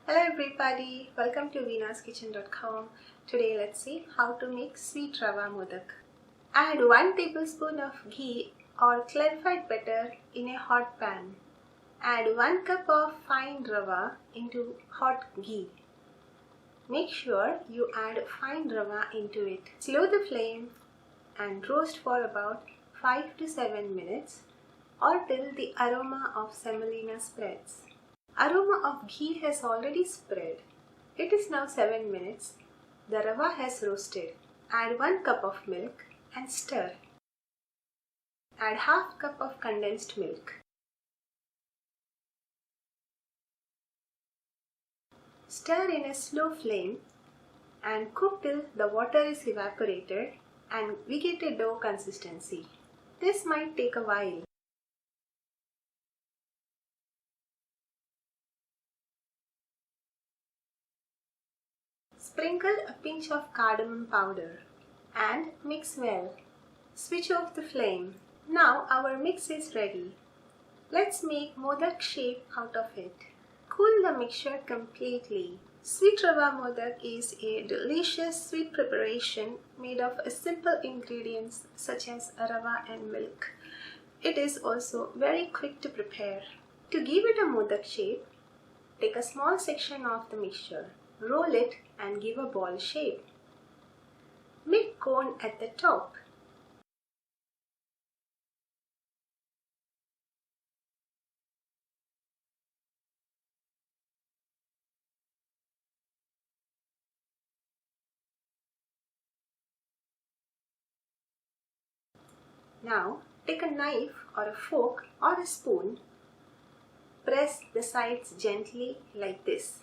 Hello everybody, welcome to veenaskitchen.com. Today let's see how to make sweet Rava Modak. Add 1 tablespoon of ghee or clarified butter in a hot pan. Add 1 cup of fine rava into hot ghee. Make sure you add fine rava into it. Slow the flame and roast for about 5 to 7 minutes or till the aroma of semolina spreads. Aroma of ghee has already spread. It is now 7 minutes. The rava has roasted. Add 1 cup of milk and stir. Add half cup of condensed milk. Stir in a slow flame and cook till the water is evaporated and we get a dough consistency. This might take a while. Sprinkle a pinch of cardamom powder and mix well. Switch off the flame. Now our mix is ready. Let's make modak shape out of it. Cool the mixture completely. Sweet Rava Modak is a delicious sweet preparation made of simple ingredients such as rava and milk. It is also very quick to prepare. To give it a modak shape, take a small section of the mixture. Roll it and give a ball shape. Make cone at the top. Now take a knife or a fork or a spoon. Press the sides gently like this.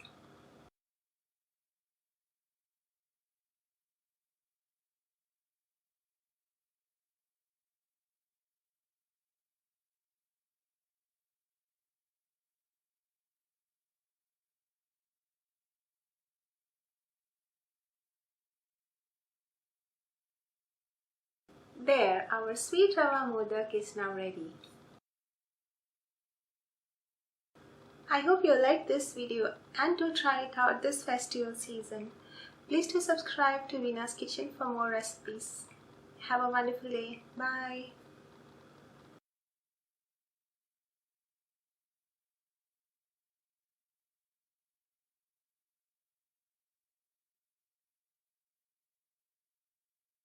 There, our sweet Rava Modak is now ready. I hope you liked this video and do try it out this festival season. Please do subscribe to Veena's Kitchen for more recipes. Have a wonderful day. Bye.